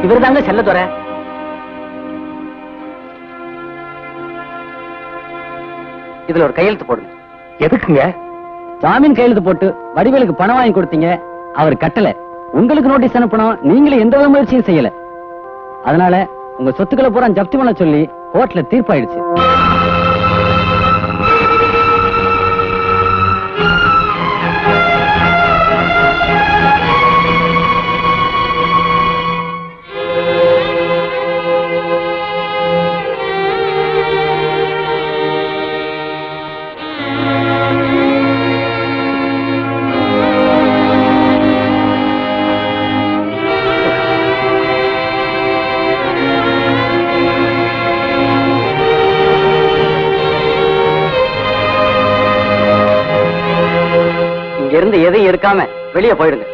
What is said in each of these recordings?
இவர் தாங்க செல்லதுரை. இதுல ஒரு கையெழுத்து போடுங்க. எதுக்குங்க? ஜாமீன் கையெழுத்து போட்டு வடிவேலுக்கு பணம் வாங்கி கொடுத்தீங்க, அவர் கட்டல. உங்களுக்கு நோட்டீஸ் அனுப்பணும், நீங்களே எந்த வித முயற்சியும் செய்யல. அதனால உங்க சொத்துக்களை பூரா ஜப்தி பண்ண சொல்லி கோர்ட்ல தீர்ப்பாயிடுச்சு. இருந்து எதையும் இருக்காம வெளியே போயிடுங்க.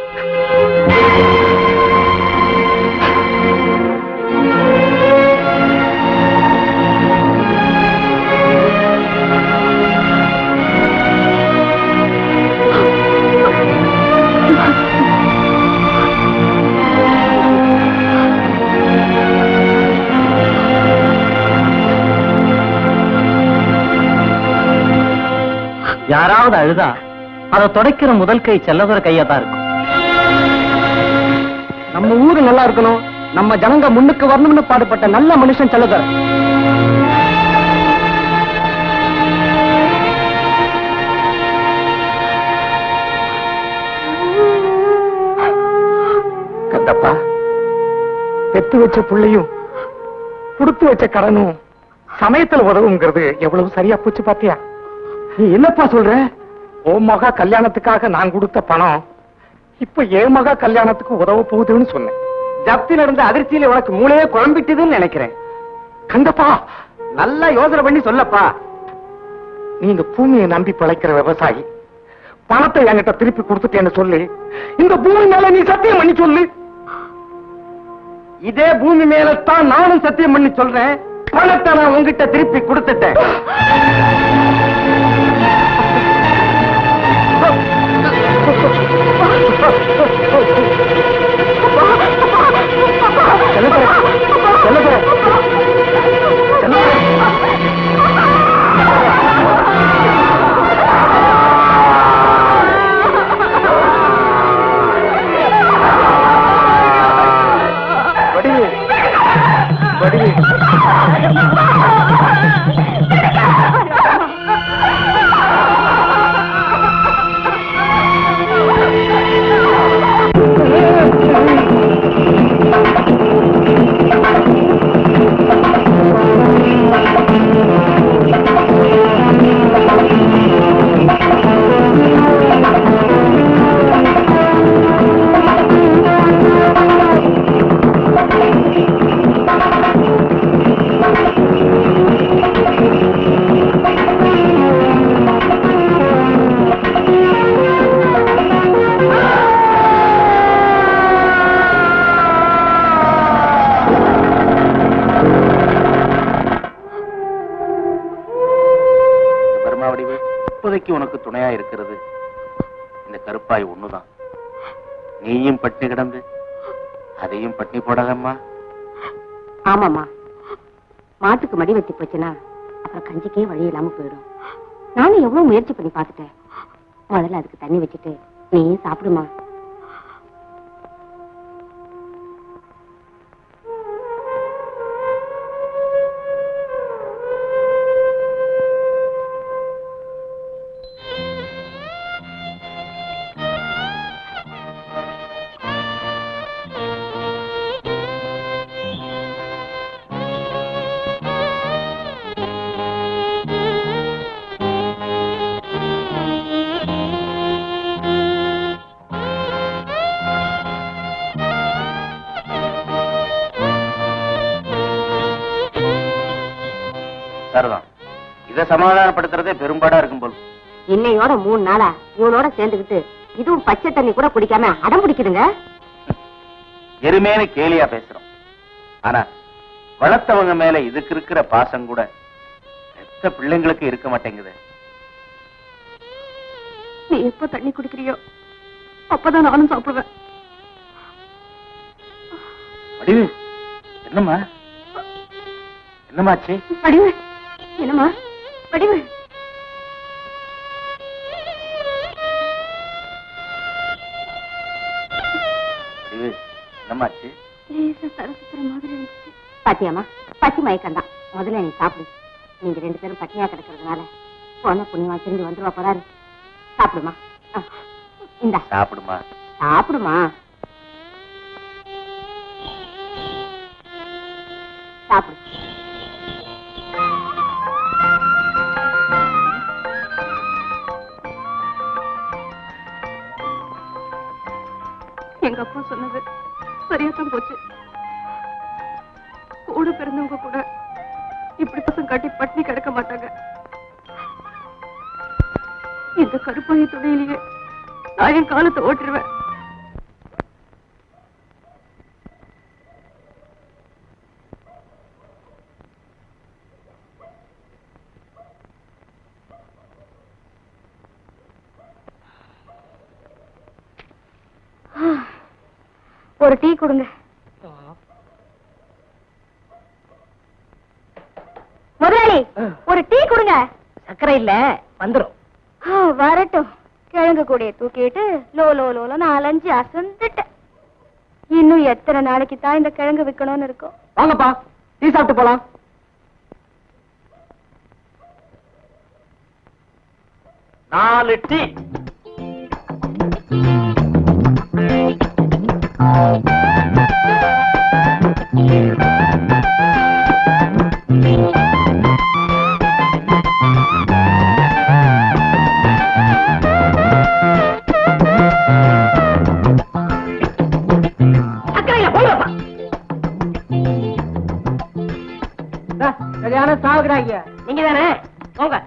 யாராவது அழுதா அதை தொடக்கிற முதல் கை செல்லதுரை கையா தான் இருக்கும். நம்ம ஊரு நல்லா இருக்கணும், நம்ம ஜனங்க முன்னுக்கு வரணும்னு பாடுபட்ட நல்ல மனுஷன் செல்லதுரை. கந்தப்பா, பெத்து வச்ச புள்ளையும் கொடுத்து வச்ச கடனும் சமயத்தில் உதவுங்கிறது எவ்வளவு சரியா போச்சு பாத்தியா? நீ என்னப்பா சொல்ற? ஓ மகா கல்யாணத்துக்காக நான் கொடுத்த பணம் இப்ப என் மகா கல்யாணத்துக்கு உதவ போகுதுன்னு சொன்னேன். ஜப்தி நடந்த அதிர்ச்சியில உனக்கு மூளையே குழம்பிட்டுதுன்னு நினைக்கிறேன். கந்தப்பா, நல்லா யோசனை பண்ணி சொல்லப்பா. நீ இந்த பூமியை நம்பி பிழைக்கிற விவசாயி, பணத்தை என்கிட்ட திருப்பி கொடுத்துட்டேன்னு சொல்லி இந்த பூமி மேல நீ சத்தியம் பண்ணி சொல்லு. இதே பூமி மேலத்தான் நானும் சத்தியம் பண்ணி சொல்றேன், பணத்தை நான் உங்ககிட்ட திருப்பி கொடுத்துட்டேன். உனக்கு துணையா இருக்கிறது இந்த கருப்பாய் ஒண்ணுதான். நீயும் பட்டினி கிடந்து அதையும் பட்டினி போடாதம்மா. ஆமாமா, மாட்டுக்கு மடி வெட்டி போச்சுன்னா அப்புறம் கஞ்சிக்கே வழி இல்லாம போயிடும். நானும் எவ்வளவு முயற்சி பண்ணி பார்த்துட்டேன். முதல்ல அதுக்கு தண்ணி வச்சுட்டு நீ சாப்பிடுமா. இதை சமாதானப்படுத்துறதே பெரும்பாடா இருக்கும் போல். இன்னையோட 3 நாளா இவனோட சேர்ந்துக்கிட்டு இதுவும் பச்சை தண்ணி கூட குடிக்காம அடம் பிடிக்குதுங்க. எருமேனு கேலியா பேசுறோம். ஆனா வளர்த்தவங்க மேல இதுக்கு இருக்கிற பாசம் கூட எத்த பிள்ளைங்களுக்கு இருக்க மாட்டேங்குது. நீ எப்ப தண்ணி குடிக்கிறியோ அப்பதான் நானும் சாப்பிடுவேன். என்னம்மா என்னமாச்சு? வடிவு என்னம்மா வடிவு? என்னமாச்சு? பாத்தியாமா, பசி மயக்கம் தான். முதல்ல நீ சாப்பிடு. நீங்க 2 பேரும் பட்னியா கிடக்கிறதுனால போன புண்ணியமா திரும்பி வந்துருவா போறாரு. சாப்பிடுமா. இந்த சாப்பிடுமா. சாப்பிடுமா. சாப்பிடு. எங்க அப்பா சொன்னது சரியாத்தான் போச்சு. கூட பிறந்தவங்க கூட இப்படி பசங்க காட்டி பட்னி கிடக்க மாட்டாங்க. இந்த கருப்பாய துணையிலேயே நான் என் காலத்தை ஓட்டிடுவேன். ஒரு டீ கொடுங்க. முதலாளி, ஒரு டீ கொடுங்க. சக்கரை இல்ல, வந்துரும். வரட்டும். கிழங்கு கூடைய தூக்கிட்டு லோ லோ லோல 4-5 அசந்துட்டேன். இன்னும் எத்தனை நாளைக்கு தான் இந்த கிழங்கு விற்கணும்னு இருக்கும். வாங்கப்பா, டீ சாப்பிட்டு போலாம். நாலு டீ. நீங்க தானே போங்க.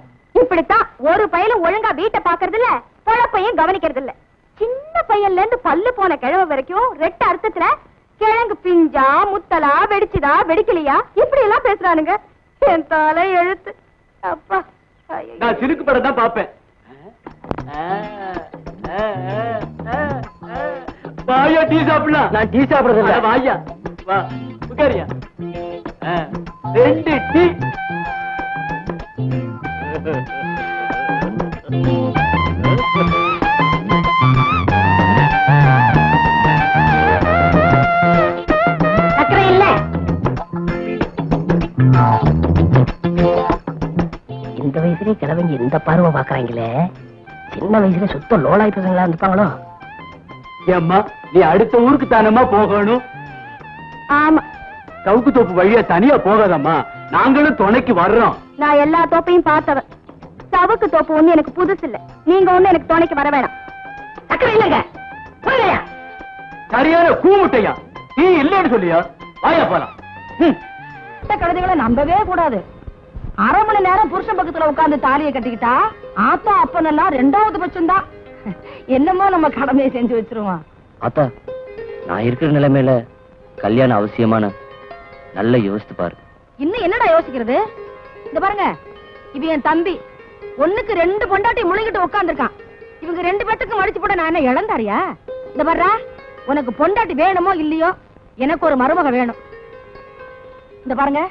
இப்படித்தான் ஒரு பையலும் ஒழுங்கா வீட்டை பாக்குறது இல்ல, பொழப்பையும் கவனிக்கிறது இல்ல. சின்ன பையன்ல இருந்து பல்லு போன கிழமை வரைக்கும் 2 அர்த்தத்துல கிழங்கு பிஞ்சா முத்தலா வெடிச்சுதா வெடிக்கலையா இப்படி எல்லாம் பேசுறானுங்க. என் தலை எழுத்து. அப்பா, நான் சிறுக்கு படம் தான் பாப்பேன். வாயா டீ சாப்பிடலாம். நான் டீ சாப்பிடுறது இல்ல. வாயா வா உட்காரியா. 2 டீ. சக்கரை இல்ல. இந்த வயசுலயே கிழவங்க இந்த பார்வை பாக்குறாங்களே, சின்ன வயசுல சுத்த லோலாய் பசங்களா இருப்பாங்களோ. ஏம்மா, நீ அடுத்த ஊருக்கு தானம்மா போகணும். ஆமா, சவுக்கு தோப்பு வழியா தனியா போகாதம்மா, நாங்களும் துணைக்கு வர்றோம். நான் எல்லா தோப்பையும் பார்த்தவன். சவுக்கு தோப்பு ஒண்ணு எனக்கு புதுசு இல்ல. நீங்க ஒண்ணு எனக்கு துணைக்கு வர வேணாம். சக்கரை இல்லங்க. போகலையா? சரியான கூமுட்டையா. நீ இல்லன்னு சொல்லியா? வாயா போலாம். இந்த கழுதைகளை நம்பவே கூடாது. 1/2 மணி நேரம் புருஷன் பக்கத்துல உட்கார்ந்து தாலியை கட்டிக்கிட்டா ஆத்தா அப்பனெல்லாம் 2வது பட்சம் தான். என்னமோ நம்ம கடமையை செஞ்சு வச்சிருவோம். ஆத்தா, நான் இருக்கிற நிலைமையில கல்யாணம் அவசியமான, நல்ல யோசித்து பாரு. இன்னும் என்னடா யோசிக்கிறது? இந்த பாருங்க, இது என் தம்பி. 1க்கு 2 பொண்டாட்டி முழுங்கிட்டு உட்கார்ந்துருக்கான். இவங்க 2 பேத்துக்கும் மடிச்சு போட நான் என்ன இழந்தாரியா? இந்த பாருடா, உனக்கு பொண்டாட்டி வேணுமோ இல்லையோ, எனக்கு ஒரு மருமக வேணும். இந்த பாருங்க,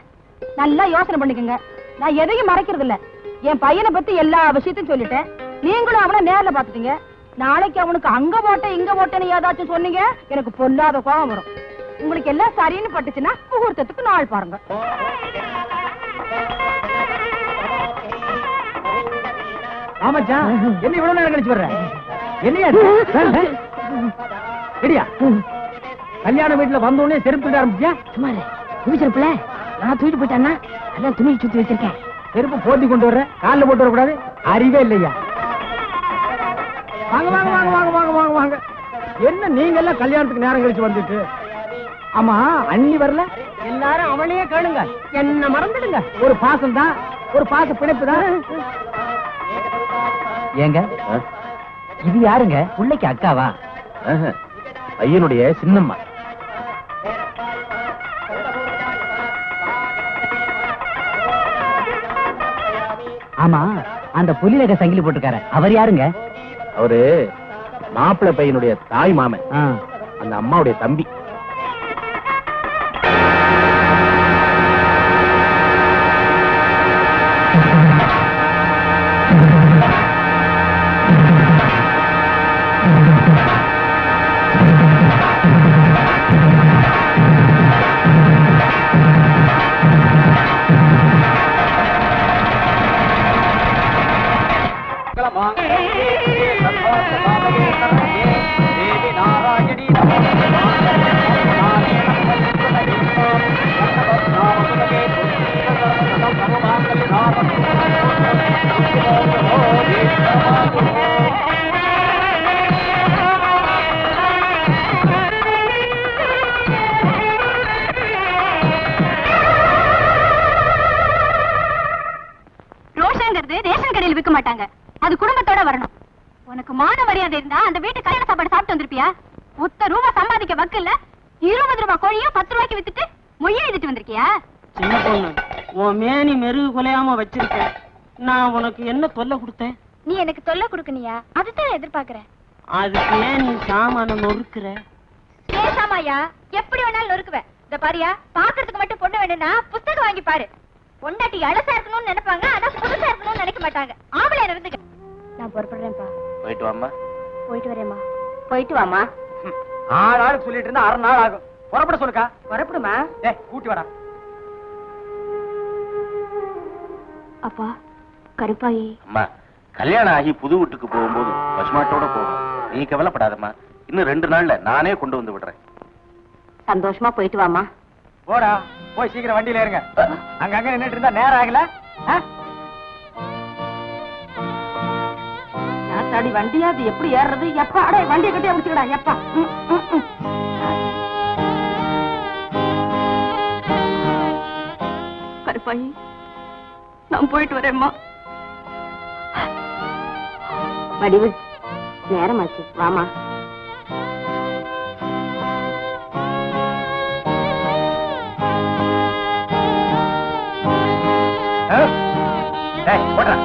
நல்லா யோசனை பண்ணிக்கங்க. நான் எதையும் மறைக்கிறது இல்ல. என் பையனை பத்தி எல்லா விஷயத்தையும் சொல்லிட்டேன். நீங்களும் அவனை நேர்ல பாத்துட்டீங்க. நாளைக்கு அவனுக்கு அங்க போட்டேன் இங்க போட்டேன்னு ஏதாச்சும் சொன்னீங்க, எனக்கு பொல்லாத கோபம் வரும். உங்களுக்கு எல்லாம் சரின்னு பட்டுச்சுன்னா முகூர்த்தத்துக்கு நாள் பாருங்க. ஆமாச்சா, என்ன இவ்வளவு நேரம் கழிச்சு வர்ற? என்னையா சரியா? கல்யாண வீட்டுல வந்தோடனே செருப்பு ஆரம்பிச்சியா? சுமாரு துணி செருப்புல நான் தூக்கிட்டு போயிட்டான்னா அதான் துணி சுத்தி வச்சிருக்கேன். செருப்பு போட்டி கொண்டு வர்ற, காலில் போட்டு வரக்கூடாது. அறிவே இல்லையா? வாங்க வாங்க வாங்க வாங்க வாங்க வாங்க வாங்க. என்ன நீங்க எல்லாம் கல்யாணத்துக்கு நேரம் கழிச்சு வந்துட்டு? ஆமா, அண்ணி வரல? எல்லாரும் அவளையே கேளுங்க, என்ன மறந்துடுங்க. ஒரு பாசம் தான், ஒரு பாச பிணைப்பு தான். ஏங்க, இது யாருங்க? பிள்ளைக்கு அக்காவா? பையனுடைய சின்னம்மா. ஆமா, அந்த புலிநக சங்கிலி போட்டுக்கார அவர் யாருங்க? அவரு மாப்பிள்ளை பையனுடைய தாய் மாமன், அந்த அம்மாவுடைய தம்பி. மரியாதை இருந்தா அந்த வீட்டு கல்யாண சாப்பாடு சாப்பிட்டு வந்திருப்பியா? ஒத்த ரூபா சம்பாதிக்க வக்கல்ல 20 ரூபாய் கோழியும் 10 ரூபாய்க்கு வித்துட்டு மொய்ய எழுதிட்டு வந்திருக்கியா? சின்ன பொண்ணு, உன் மேனி மெருகு குலையாம வச்சிருக்கேன். நான் உனக்கு என்ன தொல்லை கொடுத்தேன்? நீ எனக்கு தொல்லை கொடுக்கணியா? அதுதான் எதிர்பார்க்கிறேன். அதுக்கு ஏன் நீ சாமான நொறுக்குற? பேசாமாயா, எப்படி வேணாலும் நொறுக்குவேன். இந்த பாரியா, பாக்குறதுக்கு மட்டும் பொண்ணு வேணும்னா புஸ்தகம் வாங்கி பாரு. பொண்டாட்டி அழசா இருக்கணும்னு நினைப்பாங்க, ஆனா புதுசா இருக்கணும்னு நினைக்க மாட்டாங்க. ஆம்பளை இருந்துக்க. நான் பொறுப்படுறேன்ப்பா. போயிட்டு வாம்மா. போயிட்டு வரேம்மா. போயிட்டு வாமா. ஆளாளுக்கு சொல்லிட்டு இருந்தா 1/2 நாள் ஆகும். புறப்பட சொல்லுக்கா. புறப்படுமா? கூட்டி வாடா. அப்பா, கருப்பாயி. அம்மா, கல்யாணம் ஆகி புது வீட்டுக்கு போகும்போது பசுமாட்டோட போகும். நீ கவலைப்படாதம்மா. இன்னும் 2 நாள்ல நானே கொண்டு வந்து விடுறேன். சந்தோஷமா போயிட்டு வாமா. போடா, போய் சீக்கிரம் வண்டியில ஏறுங்க. அங்கங்க நின்னுட்டு இருந்தா நேரம் ஆகல. நாத்தாடி வண்டியா அது எப்படி ஏறுறது? எப்பா அடே வண்டியை கட்டியா முடிச்சுக்கடா எப்பா. கருப்பாயி, நான் போயிட்டு வரேம்மா. வடிவு, நேரமாச்சு, வாமா. போடுறேன்.